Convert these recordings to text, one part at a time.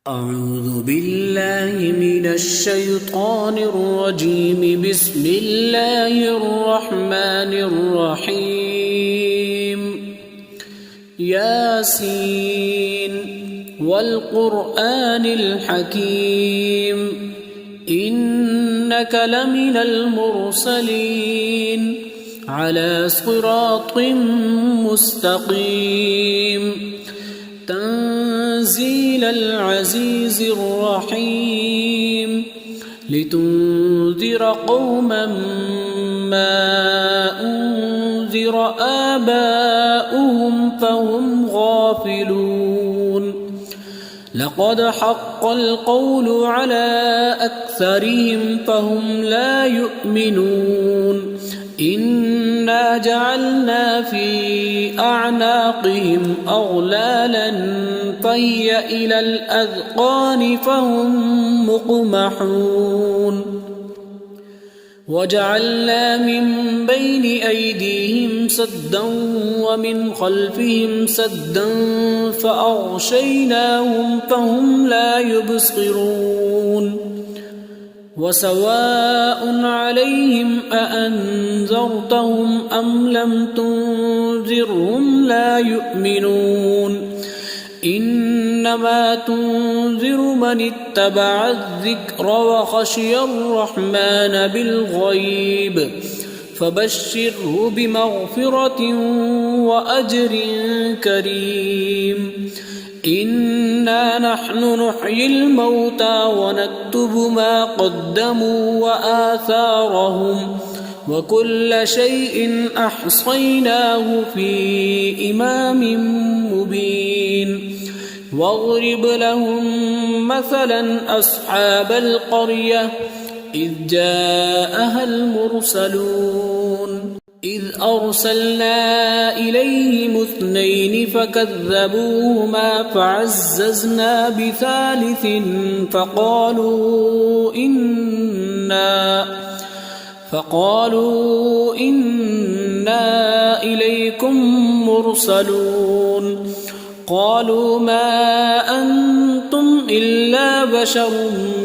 أعوذ بالله من الشيطان الرجيم. بسم الله الرحمن الرحيم. ياسين والقرآن الحكيم إنك لمن المرسلين على صراط مستقيم تنزيل العزيز الرحيم لتنذر قوما ما أنذر آباؤهم فهم غافلون. لقد حق القول على أكثرهم فهم لا يؤمنون. إنا جعلنا في أعناقهم أغلالا فهي إلى الأذقان فهم مقمحون. وجعلنا من بين أيديهم سدا ومن خلفهم سدا فأغشيناهم فهم لا يبصرون. وسواء عليهم أأنذرتهم أم لم تنذرهم لا يؤمنون. إنما تنذر من اتبع الذكر وخشي الرحمن بالغيب فبشره بمغفرة وأجر كريم. إنا نحن نحيي الموتى ونكتب ما قدموا وآثارهم وكل شيء أحصيناه في إمام مبين. واضرب لهم مثلا أصحاب القرية إذ جاءها المرسلون إذ أرسلنا إليهم اثنين فكذبوهما فعززنا بثالث فقالوا إنا إليكم مرسلون. قالوا ما أنتم إلا بشر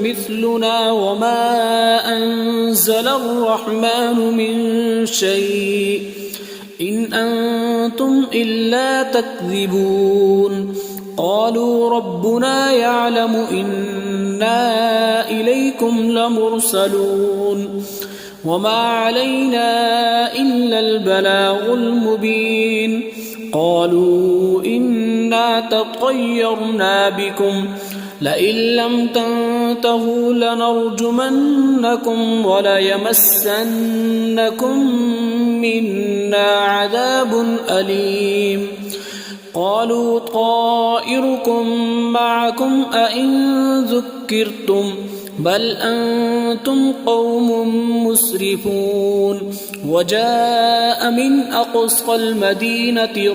مثلنا وما أنزل الرحمن من شيء إن أنتم إلا تكذبون. قالوا ربنا يعلم إنا إليكم لمرسلون وما علينا إلا البلاغ المبين. قالوا إنا تطيرنا بكم لئن لم تنتهوا لنرجمنكم وليمسنكم منا عذاب أليم. قالوا طائركم معكم أئن ذكرتم بل أنتم قوم مسرفون. وجاء من أقصى المدينة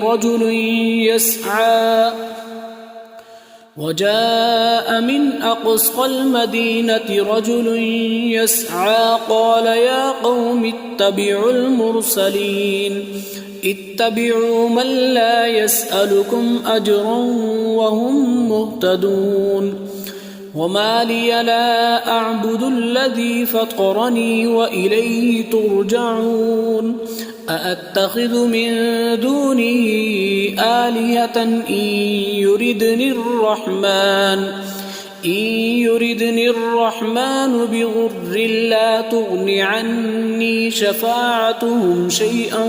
رجل يسعى قال يا قوم اتبعوا المرسلين اتبعوا من لا يسألكم أجرا وهم مهتدون. وما لي لا أعبد الذي فطرني وإليه ترجعون. أأتخذ من دونه آلهة إن يردني الرحمن بضر لا تغن عني شفاعتهم شيئا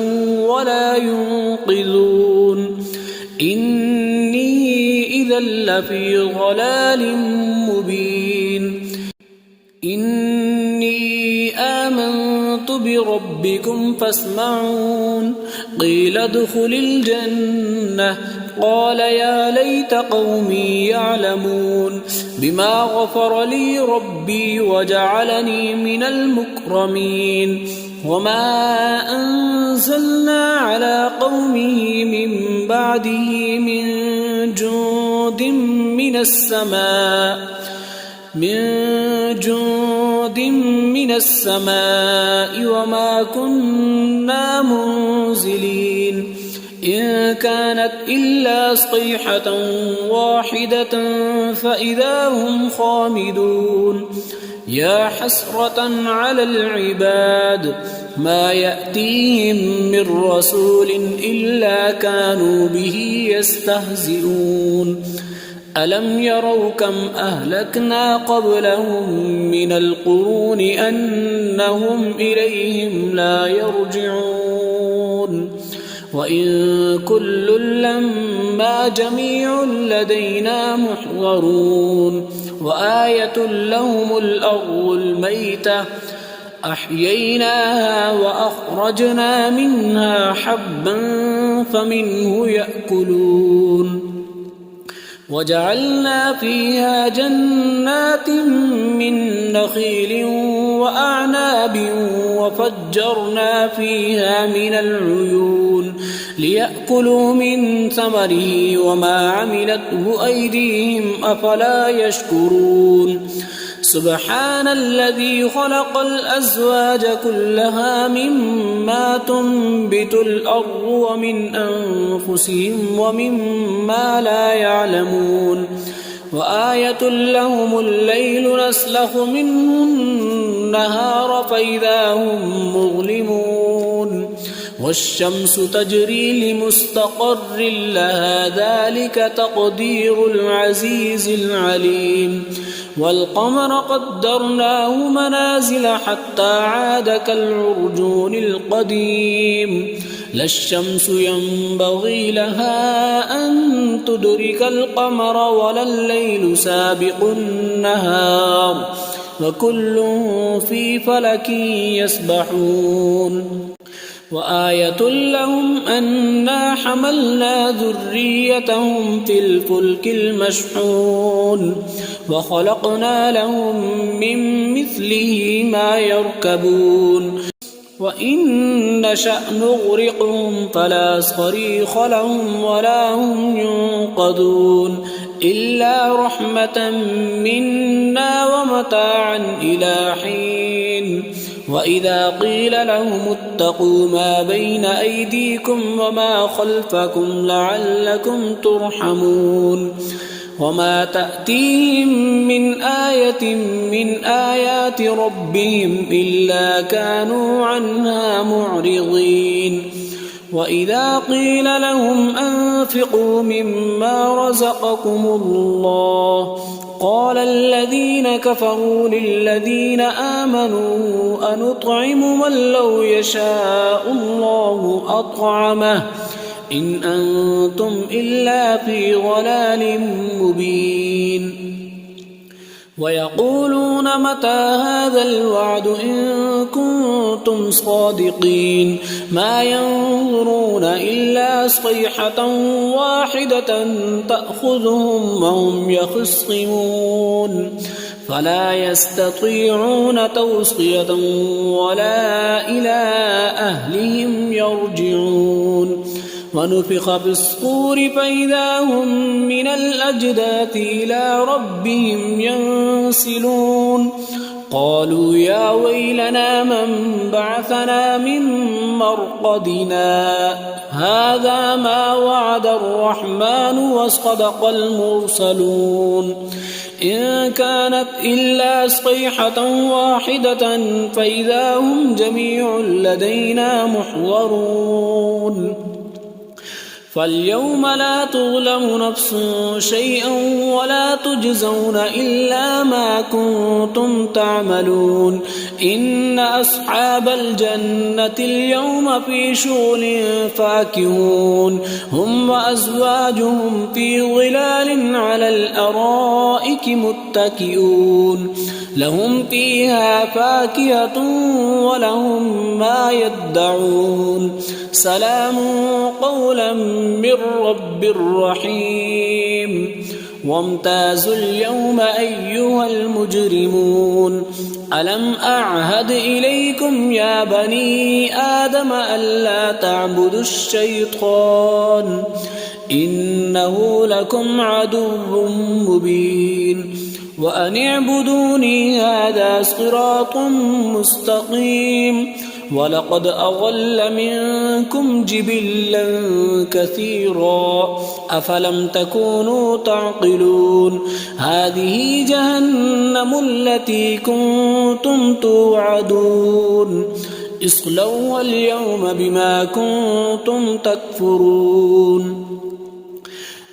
ولا ينقذون. إني إذا لفي ضلال مبين. إني آمنت بربكم فاسمعون. قيل ادخل الجنة قال يا ليت قومي يعلمون بما غفر لي ربي وجعلني من المكرمين. وما أنزلنا على قومه من بعده من جند من السماء وما كنا منزلين. إن كانت إلا صيحة واحدة فإذا هم خامدون يا حسرة على العباد ما يأتيهم من رسول إلا كانوا به يستهزئون ألم يروا كم أهلكنا قبلهم من القرون أنهم إليهم لا يرجعون وإن كل لما جميع لدينا محضرون وآية لهم الأرض الميتة أحييناها وأخرجنا منها حبا فمنه يأكلون وجعلنا فيها جنات من نخيل وأعناب وفجرنا فيها من العيون ليأكلوا من ثمره وما عملته أيديهم أفلا يشكرون سبحان الذي خلق الأزواج كلها مما تنبت الأرض ومن أنفسهم ومما لا يعلمون وآية لهم الليل نسلخ منه النهار فإذا هم مظلمون والشمس تجري لمستقر لها ذلك تقدير العزيز العليم والقمر قدرناه منازل حتى عاد كالعرجون القديم لا الشمس ينبغي لها أن تدرك القمر ولا الليل سابق النهار وكل في فلك يسبحون وآية لهم أنا حملنا ذريتهم في الفلك المشحون وخلقنا لهم من مثله ما يركبون وإن نشأ نغرقهم فلا صريخ لهم ولا هم ينقذون إلا رحمة منا ومتاعا إلى حين وإذا قيل لهم اتقوا ما بين أيديكم وما خلفكم لعلكم ترحمون وما تأتيهم من آية من آيات ربهم إلا كانوا عنها معرضين وإذا قيل لهم أنفقوا مما رزقكم الله قال الذين كفروا للذين آمنوا أنطعم من لو يشاء الله أطعمه إن أنتم إلا في ضلال مبين ويقولون متى هذا الوعد إن كنتم صادقين ما ينظرون إلا صيحة واحدة تأخذهم وهم يخصمون فلا يستطيعون توصية ولا إلى أهلهم يرجعون ونفخ في الصور فإذا هم من الأجداث إلى ربهم ينسلون قالوا يا ويلنا من بعثنا من مرقدنا هذا ما وعد الرحمن وصدق المرسلون إن كانت إلا صيحة واحدة فإذا هم جميع لدينا محضرون فاليوم لا تظلم نفس شيئا ولا تجزون إلا ما كنتم تعملون إن أصحاب الجنة اليوم في شغل فاكهون هم وأزواجهم في ظلال على الأرائك متكئون لهم فيها فاكهة ولهم ما يدعون سلام قولا من رب رحيم وامتازوا اليوم أيها المجرمون ألم أعهد إليكم يا بني آدم ألا تعبدوا الشيطان إنه لكم عدو مبين وأن اعبدوني هذا صراط مستقيم ولقد أضل منكم جبلا كثيرا أفلم تكونوا تعقلون هذه جهنم التي كنتم توعدون اصلوها اليوم بما كنتم تكفرون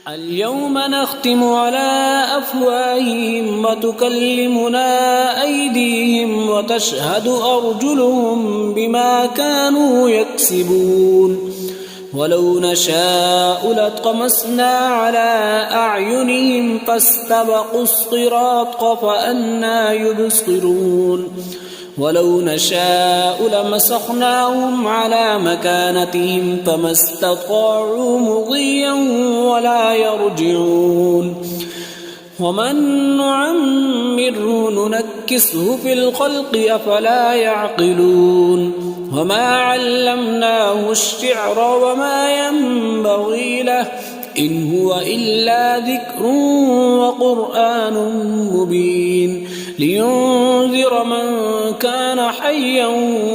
اليوم نختم على أفواههم وتكلمنا أيديهم وتشهد أرجلهم بما كانوا يكسبون ولو نشاء لطمسنا على أعينهم فاستبقوا الصراط فأنى يبصرون ولو نشاء لمسخناهم على مكانتهم فما استطاعوا مضيا ولا يرجعون ومن نعمره ننكسه في الخلق أفلا يعقلون وما علمناه الشعر وما ينبغي له إن هو إلا ذكر وقرآن مبين لينذر من كان حيا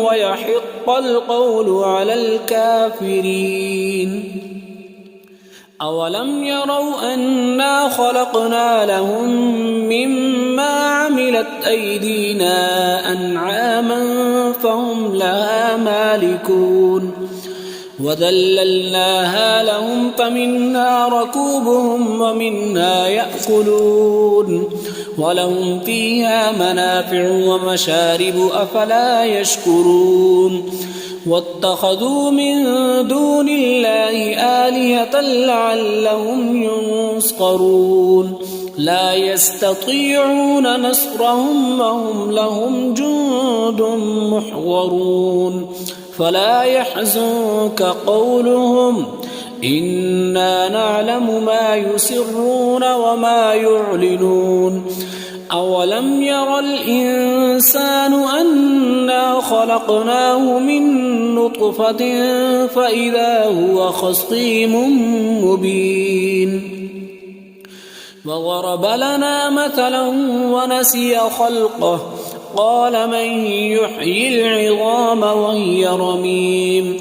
ويحق القول على الكافرين أولم يروا أنا خلقنا لهم مما عملت أيدينا أنعاما فهم لها مالكون وذللناها لهم فمنها ركوبهم ومنها يأكلون ولهم فيها منافع ومشارب أفلا يشكرون واتخذوا من دون الله آلهة لعلهم ينصرون لا يستطيعون نصرهم وهم لهم جند محضرون فلا يحزنك قولهم إنا نعلم ما يسرون وما يعلنون أولم ير الإنسان أنا خلقناه من نطفة فإذا هو خصيم مبين وضرب لنا مثلا ونسي خلقه قال من يحيي العظام وهي رميم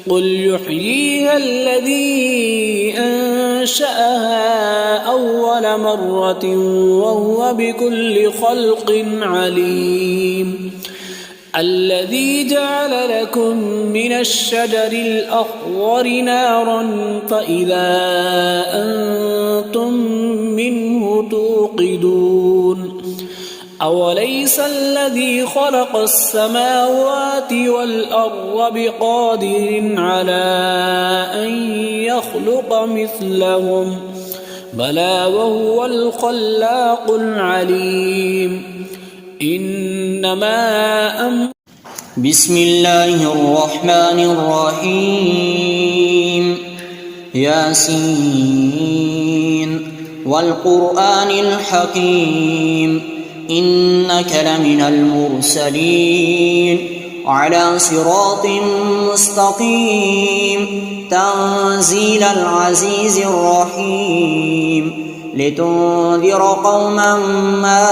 قل يحييها الذي أنشأها أول مرة وهو بكل خلق عليم الذي جعل لكم من الشجر الأخضر نارا فإذا أنتم منه توقدون أوليس الذي خلق السماوات والأرض بقادر على أن يخلق مثلهم بلى وهو الخلاق العليم إنما بسم الله الرحمن الرحيم ياسين والقرآن الحكيم إنك لمن المرسلين على صراط مستقيم تنزيل العزيز الرحيم لتنذر قوما ما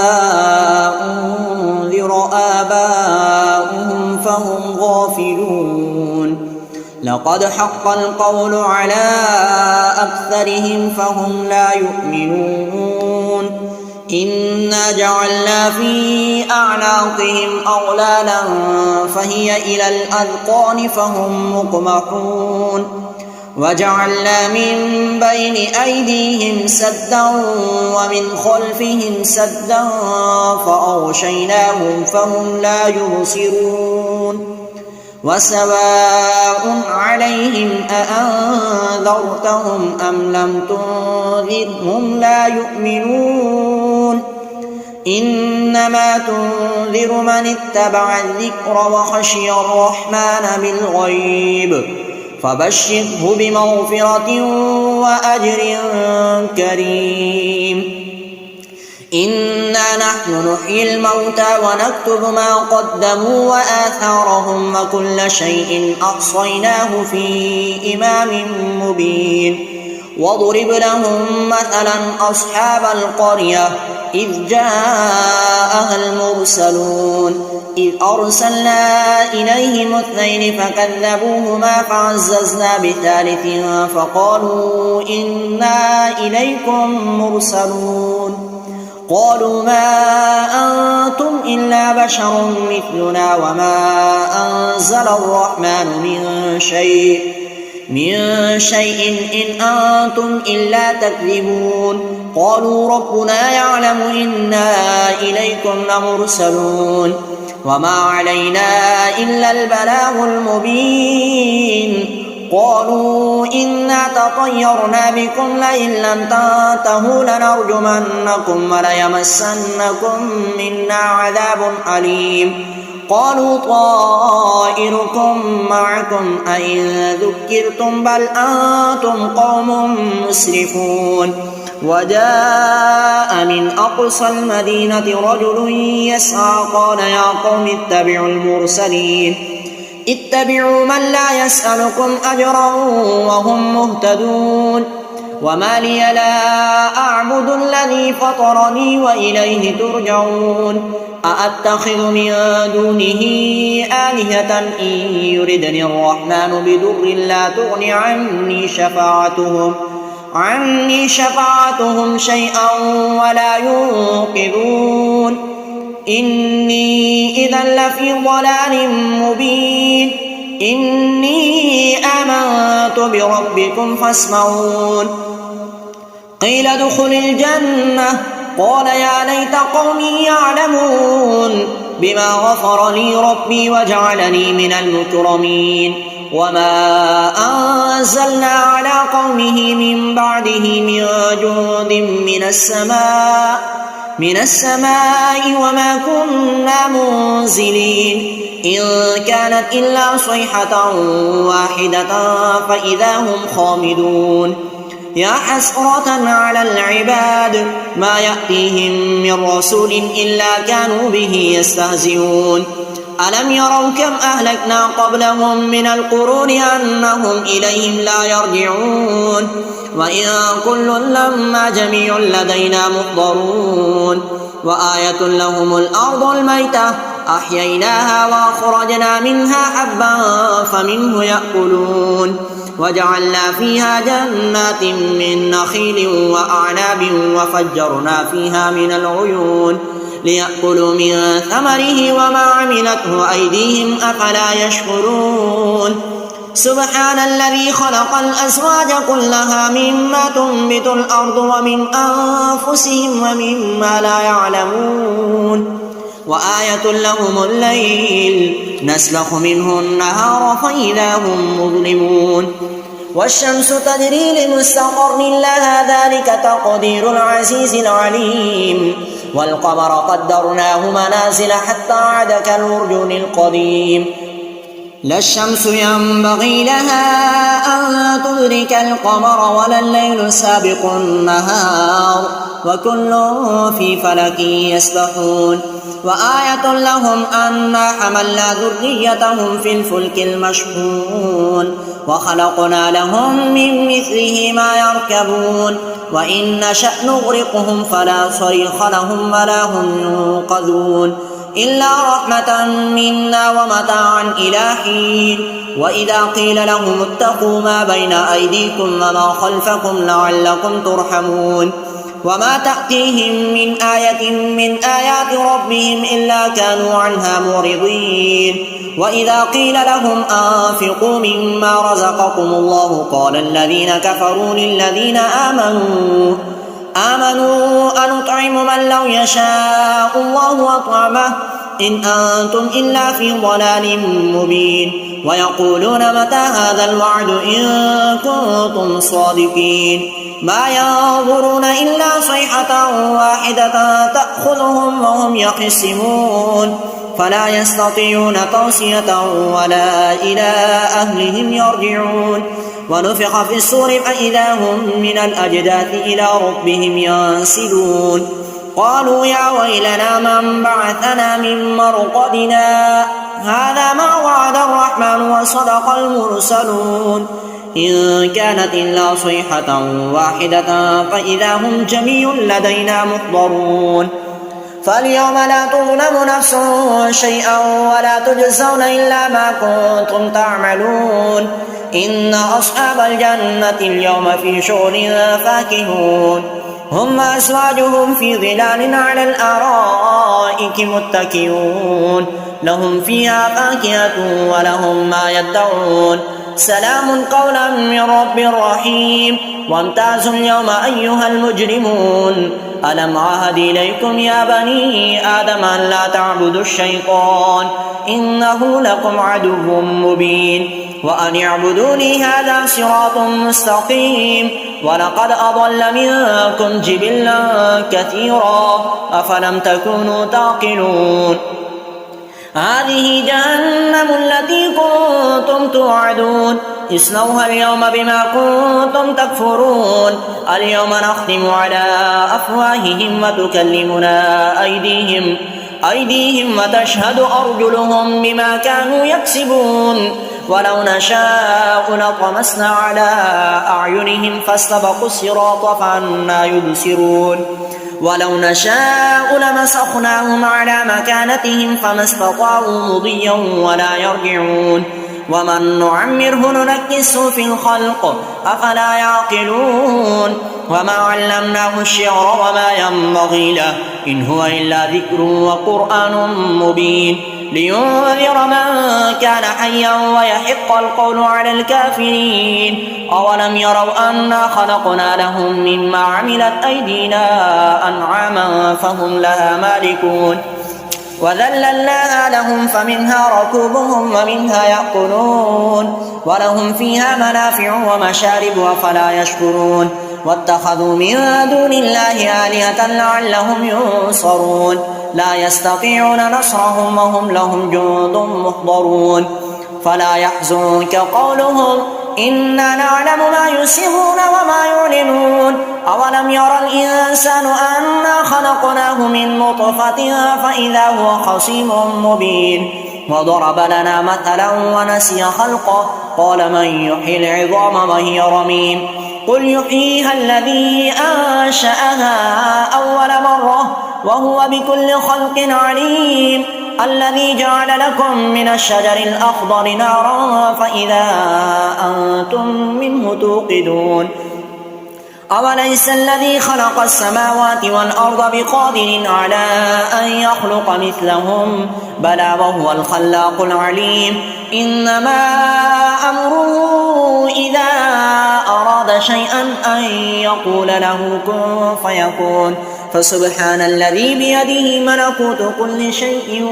أنذر آباؤهم فهم غافلون لقد حق القول على أكثرهم فهم لا يؤمنون إنا جعلنا في أعناقهم أغلالا فهي إلى الأذقان فهم مقمحون وجعلنا من بين أيديهم سدا ومن خلفهم سدا فأغشيناهم فهم لا يبصرون وسواء عليهم أأنذرتهم أم لم تنذرهم لا يؤمنون إنما تنذر من اتبع الذكر وخشي الرحمن بالغيب فبشره بمغفرة وأجر كريم إنا نحن نحيي الموتى ونكتب ما قدموا وآثارهم وكل شيء أحصيناه في إمام مبين واضرب لهم مثلا أصحاب القرية إذ جاءها المرسلون إذ أرسلنا إليهم اثنين فكذبوهما فعززنا بثالث فقالوا إنا إليكم مرسلون قالوا ما أنتم إلا بشر مثلنا وما أنزل الرحمن من شيء إن أنتم إلا تكذبون قالوا ربنا يعلم إنا إليكم لمرسلون وما علينا إلا البلاغ المبين قالوا إنا تطيرنا بكم لئن لم تنتهوا لنرجمنكم وليمسنكم منا عذاب أليم قالوا طائركم معكم أئن ذكرتم بل أنتم قوم مسرفون وجاء من أقصى المدينة رجل يسعى قال يا قوم اتبعوا المرسلين اتبعوا من لا يسألكم أجرا وهم مهتدون وما لي لا أعبد الذي فطرني وإليه ترجعون أأتخذ من دونه آلهة إن يردني الرحمن بضر لا تغن عني شفاعتهم شيئا ولا ينقذون إني إذا لفي ضلال مبين إني آمنت بربكم فاسمعون قيل ادخل الجنة قال يا ليت قومي يعلمون بما غفر لي ربي وجعلني من المكرمين وما أنزلنا على قومه من بعده من جند من السماء وما كنا منزلين إن كانت إلا صيحة واحدة فإذا هم خامدون يا حسرة على العباد ما يأتيهم من رسول إلا كانوا به يستهزئون ألم يروا كم أهلكنا قبلهم من القرون أنهم إليهم لا يرجعون وإن كل لما جميع لدينا محضرون وآية لهم الأرض الميتة أحييناها وأخرجنا منها حبا فمنه يأكلون وجعلنا فيها جنات من نخيل وأعناب وفجرنا فيها من العيون ليأكلوا من ثمره وما عملته أيديهم أفلا يشكرون سبحان الذي خلق الأزواج كلها مما تنبت الأرض ومن أنفسهم ومما لا يعلمون وآية لهم الليل نسلخ منه النهار فإذا هم مظلمون والشمس تجري لمستقر لها ذلك تقدير العزيز العليم والقمر قدرناه منازل حتى عاد كالعرجون القديم لا الشمس ينبغي لها أن تدرك القمر ولا الليل سابق النهار وكل في فلك يسبحون وآية لهم أنا حملنا ذريتهم في الفلك المشحون وخلقنا لهم من مثله ما يركبون وإن نشأ نغرقهم فلا صريخ لهم ولا هم ينقذون إلا رحمة منا ومتاعا إلى حين وإذا قيل لهم اتقوا ما بين أيديكم وما خلفكم لعلكم ترحمون وما تأتيهم من آية من آيات ربهم إلا كانوا عنها معرضين وإذا قيل لهم أنفقوا مما رزقكم الله قال الذين كفروا للذين آمنوا أنطعم من لو يشاء الله أطعمه إن أنتم إلا في ضلال مبين ويقولون متى هذا الوعد إن كنتم صادقين ما ينظرون إلا صيحة واحدة تأخذهم وهم يخصمون فلا يستطيعون توصية ولا إلى أهلهم يرجعون ونفخ في الصور فإذا هم من الأجداث إلى ربهم ينسلون قالوا يا ويلنا من بعثنا من مرقدنا هذا ما وعد الرحمن وصدق المرسلون إن كانت إلا صيحة واحدة فإذا هم جميع لدينا محضرون فاليوم لا تظلم نفس شيئا ولا تجزون إلا ما كنتم تعملون إن أصحاب الجنة اليوم في شغل فاكهون هم وأزواجهم في ظلال على الأرائك متكئون لهم فيها فاكهة ولهم ما يدعون سلام قولا من رب رحيم وامتازوا اليوم أيها المجرمون ألم عهد إليكم يا بني آدم أن لا تعبدوا الشيطان إنه لكم عدو مبين وأن اعبدوني هذا صراط مستقيم ولقد أضل منكم جبلا كثيرا أفلم تكونوا تعقلون هذه جهنم التي كنتم توعدون اصلوها اليوم بما كنتم تكفرون اليوم نختم على أفواههم وتكلمنا أيديهم وتشهد أرجلهم بما كانوا يكسبون ولو نشاء لطمسنا على أعينهم فاستبقوا الصراط فأنى يبصرون ولو نشاء لمسخناهم على مكانتهم فما استطاعوا مضيا ولا يرجعون ومن نعمره ننكسه في الخلق أفلا يعقلون وما علمناه الشعر وما ينبغي له إن هو إلا ذكر وقرآن مبين لينذر من كان حيا ويحق القول على الكافرين أولم يروا أنا خلقنا لهم مما عملت أيدينا أنعاما فهم لها مالكون وذللناها لهم فمنها ركوبهم ومنها يأكلون ولهم فيها منافع ومشارب أفلا يشكرون واتخذوا من دون الله آلهة لعلهم ينصرون لا يستطيعون نصرهم وهم لهم جند محضرون فلا يحزنك قولهم إنا نعلم ما يسرون وما يعلنون أولم يرى الإنسان أنا خلقناه من نطفة فإذا هو خصيم مبين وضرب لنا مثلا ونسي خلقه قال من يحيي العظام وهي رميم قل يحييها الذي أنشأها أول مرة وهو بكل خلق عليم الذي جعل لكم من الشجر الأخضر نارا فإذا أنتم منه توقدون أوليس الذي خلق السماوات والأرض بقادر على أن يخلق مثلهم بلى وهو الخلاق العليم إنما أمره إذا أراد شيئا أن يقول له كن فيكون فسبحان الذي بيده ملكوت كل شيء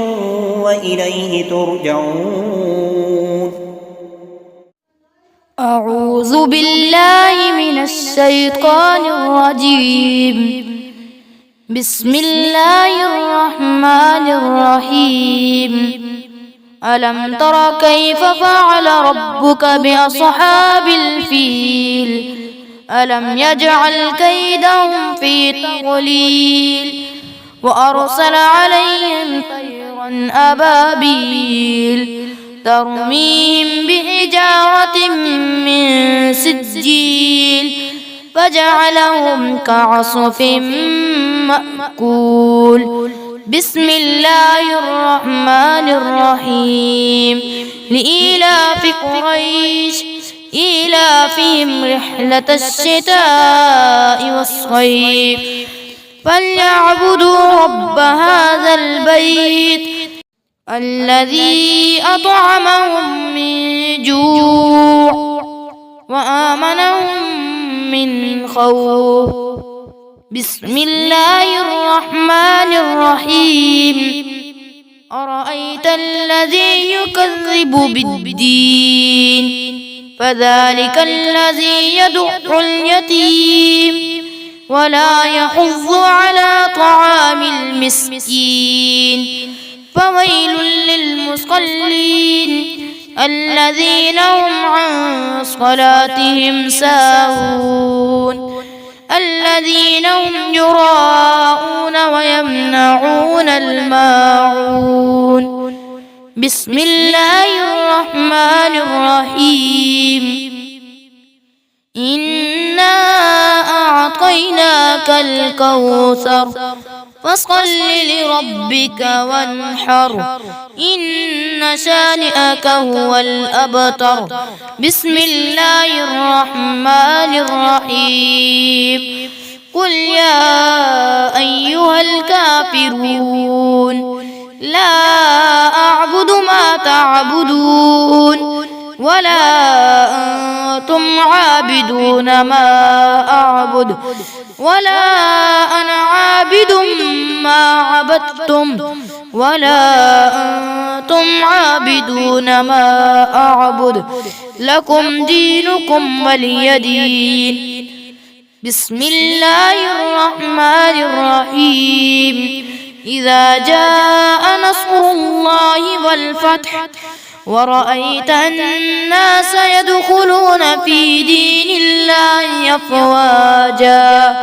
وإليه ترجعون أعوذ بالله من الشيطان الرجيم بسم الله الرحمن الرحيم ألم تر كيف فعل ربك بأصحاب الفيل ألم يجعل كيدهم في تضليل وأرسل عليهم طيرا أبابيل ترميهم بحجارة من سجيل فجعلهم كعصف مأكول بسم الله الرحمن الرحيم لإيلاف قريش إيلافهم رحلة الشتاء والصيف فليعبدوا رب هذا البيت الذي أطعمهم من جوع وآمنهم من خوف بسم الله الرحمن الرحيم أرأيت الذي يكذب بالدين فذلك الذي يدع اليتيم ولا يحض على طعام المسكين فويل للمصلين الذين هم عن صلاتهم ساهون الذين هم يراءون ويمنعون الماعون بسم الله الرحمن الرحيم إنا أعطيناك أعطيناك الكوثر فصل لربك وانحر إن شانئك هو الأبتر. بسم الله الرحمن الرحيم. قل يا أيها الكافرون لا أعبد ما تعبدون ولا أنتم عابدون ما أعبد ولا أنا عابد ما عبدتم ولا أنتم عابدون ما أعبد لكم دينكم ولي دين. بسم الله الرحمن الرحيم. إذا جاء نصر الله والفتح ورأيت الناس يدخلون في دين الله أفواجا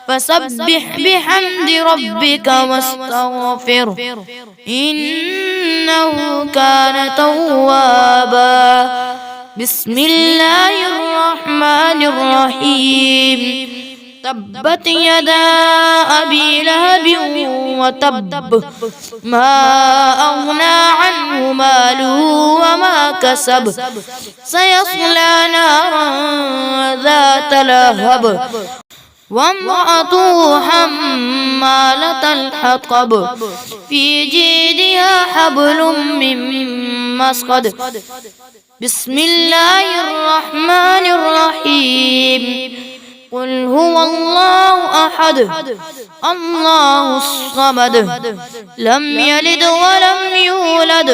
فسبح بحمد ربك واستغفره إنه كان توابا. بسم الله الرحمن الرحيم. تبت يدا أبي لهب وتب ما أغنى عنه ماله وما كسب سيصلى نارا ذات لهب وامرأته حمالة الحطب في جيدها حبل من مسقد. بسم الله الرحمن الرحيم. قل هو الله أحد الله الصمد لم يلد ولم يولد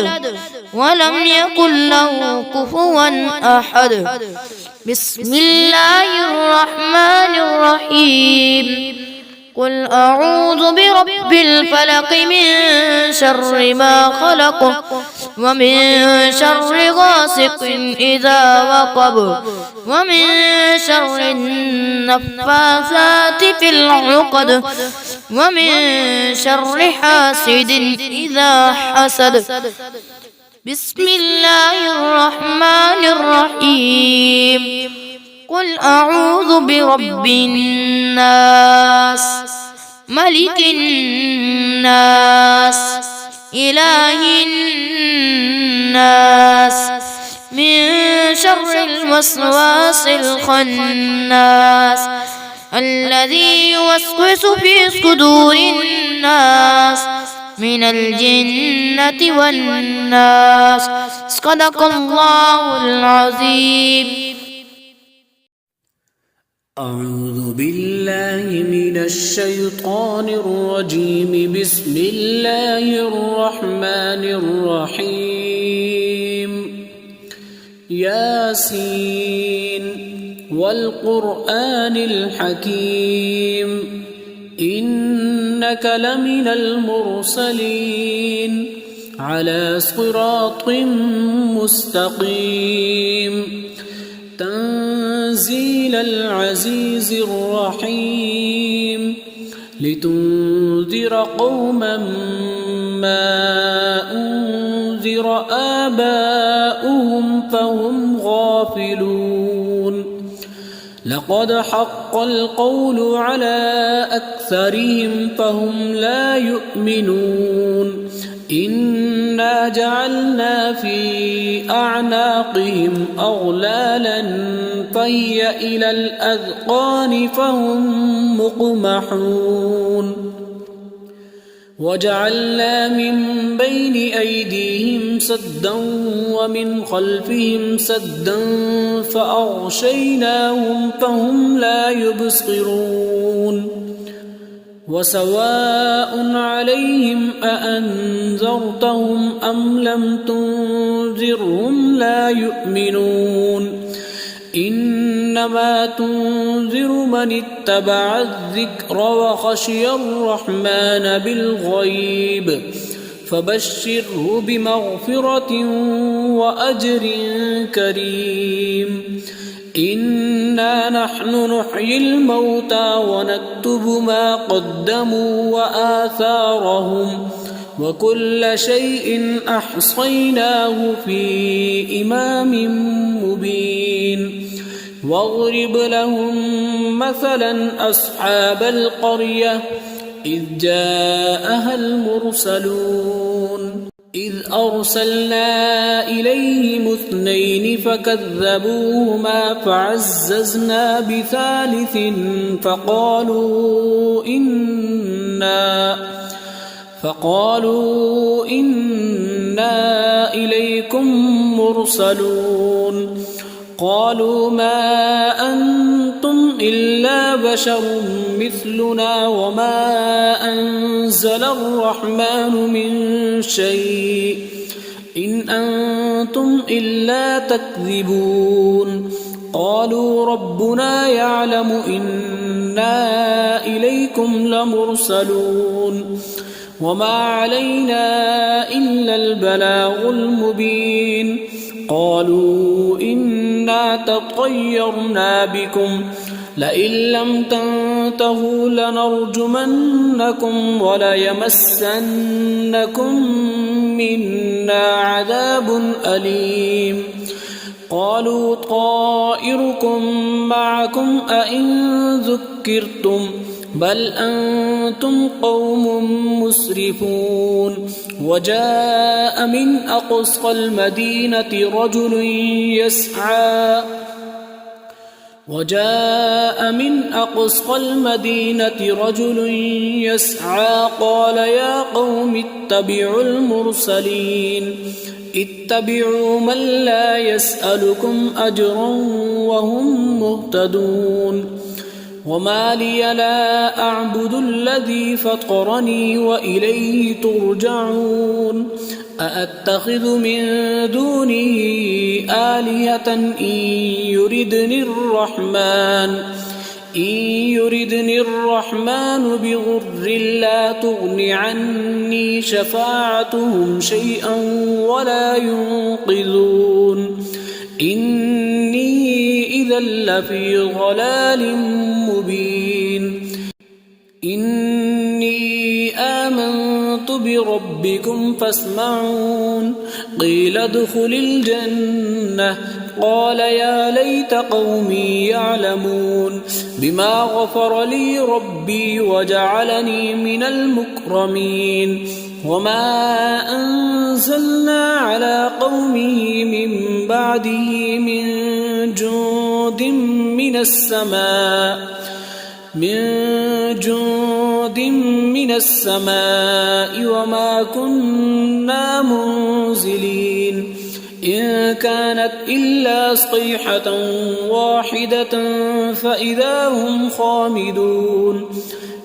ولم يكن له كفوا أحد. بسم الله الرحمن الرحيم. قل أعوذ برب الفلق من شر ما خلق ومن شر غاسق إذا وقب ومن شر النفاثات في العقد ومن شر حاسد إذا حسد. بسم الله الرحمن الرحيم. قل أعوذ برب الناس ملك الناس إله الناس من شر الوسواس الخناس الذي يوسوس في صدور الناس من الجنة والناس. صدق الله العظيم. أعوذ بالله من الشيطان الرجيم. بسم الله الرحمن الرحيم. ياسين والقرآن الحكيم إنك لمن المرسلين على صراط مستقيم تنزيل العزيز الرحيم لتنذر قوما ما أنذر آباؤهم فهم غافلون لقد حق القول على أكثرهم فهم لا يؤمنون إنا جعلنا في أعناقهم أغلالا فهي إلى الأذقان فهم مقمحون وجعلنا من بين أيديهم سدا ومن خلفهم سدا فأغشيناهم فهم لا يبصرون وسواء عليهم أأنذرتهم أم لم تنذرهم لا يؤمنون إنما تنذر من اتبع الذكر وخشي الرحمن بالغيب فبشره بمغفرة وأجر كريم إنا نحن نحيي الموتى ونكتب ما قدموا وآثارهم وكل شيء أحصيناه في إمام مبين واضرب لهم مثلا أصحاب القرية إذ جاءها المرسلون إذ أرسلنا إليهم 2 فكذبوهما فعززنا بثالث فقالوا إنا إليكم مرسلون قالوا ما أنتم إلا بشر مثلنا وما أنزل الرحمن من شيء إن أنتم إلا تكذبون قالوا ربنا يعلم إنا إليكم لمرسلون وما علينا إلا البلاغ المبين قالوا إنا تطيرنا بكم لئن لم تنتهوا لنرجمنكم وليمسنكم منا عذاب أليم قالوا طائركم معكم أئن ذكرتم بل أنتم قوم مسرفون وجاء من أقصى المدينة رجل يسعى قال يا قوم اتبعوا المرسلين اتبعوا من لا يسألكم أجرا وهم مهتدون وما لي لا أعبد الذي فطرني وإليه ترجعون أأتخذ من دونه آلهة إن يردني الرحمن بضر لا تغن عني شفاعتهم شيئا ولا ينقذون إني إذا لفي ضلال مبين إني آمنت بربكم فاسمعون قيل ادخل الجنة قال يا ليت قومي يعلمون بما غفر لي ربي وجعلني من المكرمين وما أنزلنا على قومه من بعده من جند من السماء وما كنا منزلين إن كانت إلا صيحة واحدة فإذا هم خامدون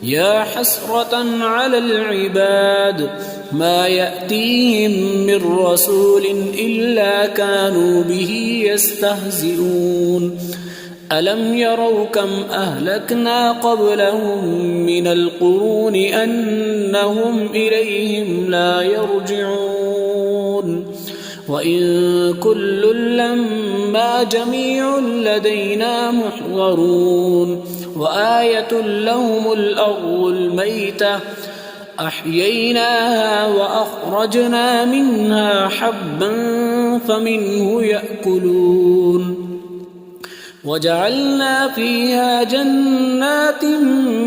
يا حسرة على العباد ما يأتيهم من رسول إلا كانوا به يستهزئون ألم يروا كم أهلكنا قبلهم من القرون أنهم إليهم لا يرجعون وإن كل لما جميع لدينا محضرون وآية لهم الأرض الميتة أحييناها وأخرجنا منها حبا فمنه يأكلون وجعلنا فيها جنات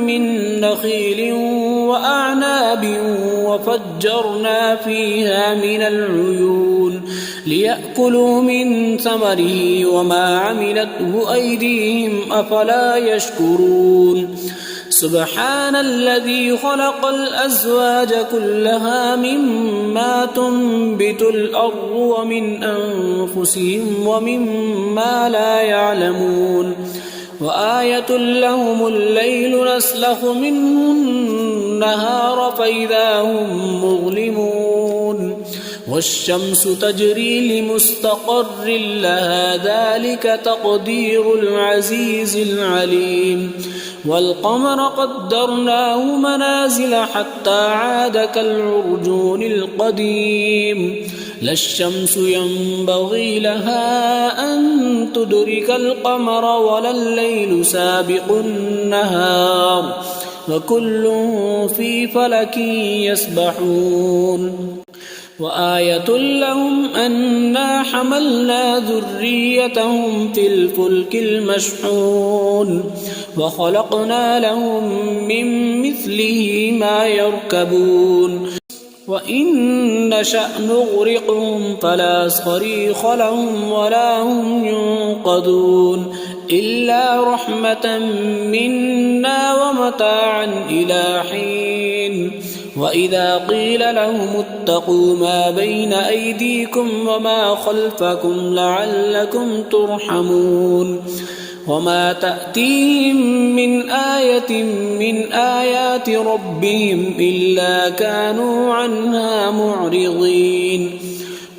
من نخيل وأعناب وفجرنا فيها من العيون ليأكلوا من ثمره وما عملته أيديهم أفلا يشكرون سبحان الذي خلق الأزواج كلها مما تنبت الأرض ومن أنفسهم ومما لا يعلمون وآية لهم الليل نسلخ منه النهار فإذا هم مظلمون والشمس تجري لمستقر لها ذلك تقدير العزيز العليم والقمر قدرناه منازل حتى عاد كالعرجون القديم لا الشمس ينبغي لها أن تدرك القمر ولا الليل سابق النهار وكل في فلك يسبحون وآية لهم أنا حملنا ذريتهم في الفلك المشحون وخلقنا لهم من مثله ما يركبون وإن نشأ نغرقهم فلا صريخ لهم ولا هم ينقذون إلا رحمة منا ومتاعا إلى حين وإذا قيل لهم اتقوا ما بين أيديكم وما خلفكم لعلكم ترحمون وما تأتيهم من آية من آيات ربهم إلا كانوا عنها معرضين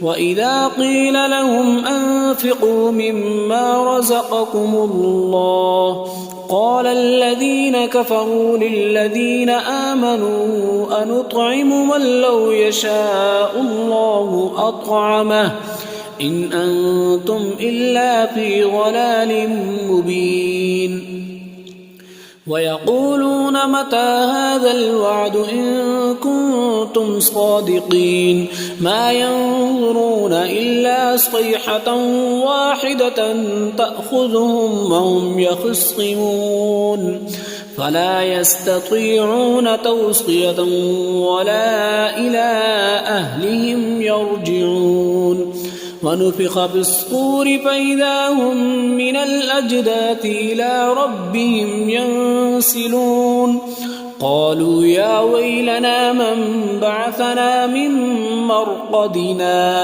وإذا قيل لهم أنفقوا مما رزقكم الله قال الذين كفروا للذين آمنوا أنطعم من لو يشاء الله أطعمه إن أنتم إلا في ضلال مبين ويقولون متى هذا الوعد إن كنتم صادقين ما ينظرون إلا صيحة واحدة تأخذهم وهم يخصمون فلا يستطيعون توصية ولا إلى أهلهم يرجعون ونفخ في الصور فإذا هم من الأجداث إلى ربهم ينسلون قالوا يا ويلنا من بعثنا من مرقدنا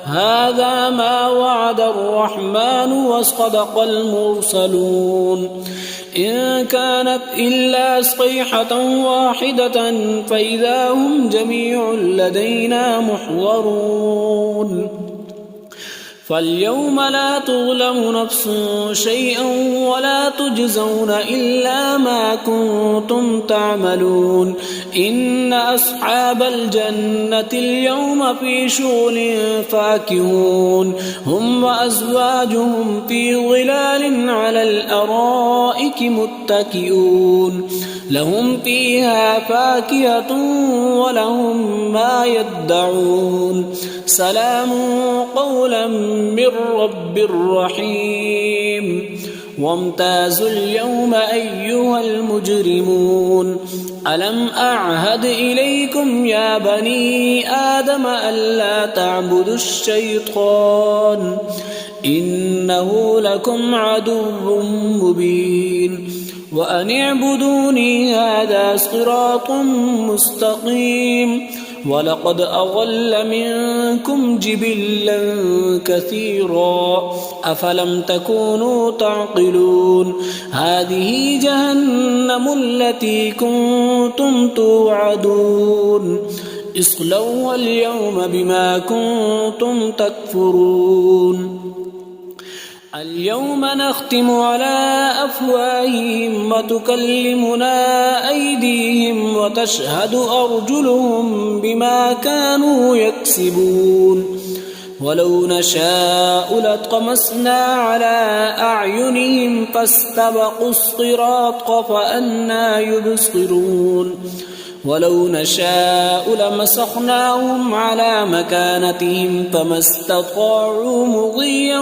هذا ما وعد الرحمن وصدق المرسلون إن كانت إلا صيحة واحدة فإذا هم جميع لدينا محضرون فاليوم لا تظلم نفس شيئا ولا تجزون إلا ما كنتم تعملون إن أصحاب الجنة اليوم في شغل فاكهون هم وأزواجهم في ظلال على الأرائك متكئون لهم فيها فاكهة ولهم ما يدعون سلام قولا من رب رحيم وامتازوا اليوم أيها المجرمون ألم أعهد إليكم يا بني آدم ألا تعبدوا الشيطان إنه لكم عدو مبين وأن اعبدوني هذا صراط مستقيم ولقد أضل منكم جبلا كثيرا أفلم تكونوا تعقلون هذه جهنم التي كنتم توعدون اصلوها اليوم بما كنتم تكفرون اليوم نختم على أفواههم وتكلمنا أيديهم وتشهد أرجلهم بما كانوا يكسبون ولو نشاء لطمسنا على أعينهم فاستبقوا الصراط فأنى يبصرون ولو نشاء لمسخناهم على مكانتهم فما استطاعوا مضيا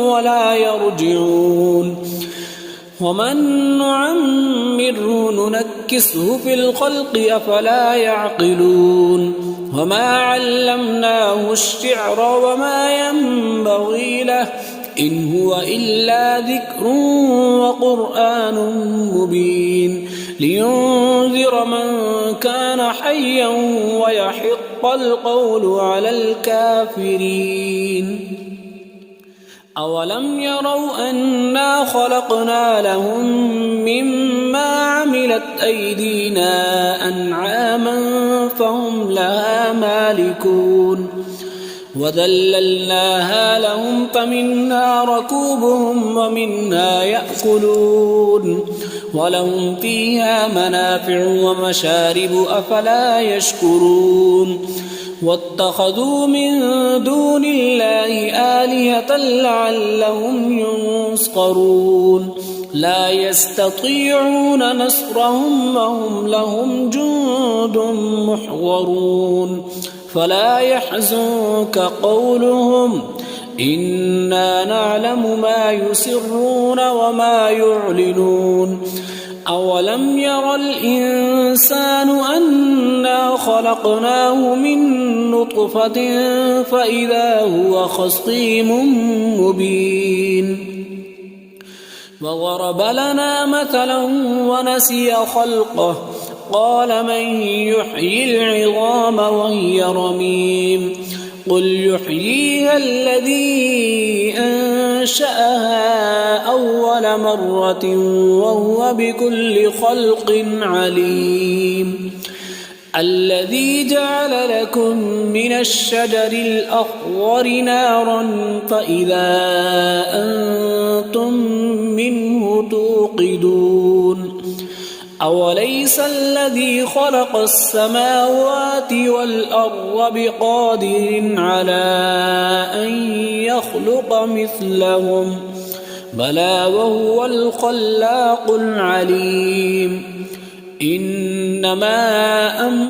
ولا يرجعون ومن نعمره ننكسه في الخلق أفلا يعقلون وما علمناه الشعر وما ينبغي له إن هو إلا ذكر وقرآن مبين لينذر من كان حيا ويحق القول على الكافرين أولم يروا أنا خلقنا لهم مما عملت أيدينا أنعاما فهم لها مالكون وذللناها لهم فمنها ركوبهم ومنها يأكلون ولهم فيها منافع ومشارب أفلا يشكرون واتخذوا من دون الله آلهة لعلهم ينصرون لا يستطيعون نصرهم وهم لهم جند محضرون فلا يحزنك قولهم إنا نعلم ما يسرون وما يعلنون أولم ير الإنسان أنا خلقناه من نطفة فإذا هو خصيم مبين وضرب لنا مثلا ونسي خلقه قال من يحيي العظام وهي رميم قل يحييها الذي أنشأها أول مرة وهو بكل خلق عليم الذي جعل لكم من الشجر الأخضر نارا فإذا أنتم منه توقدون أوليس الذي خلق السماوات والأرض بقادر على أن يخلق مثلهم بلى وهو الخلاق العليم إنما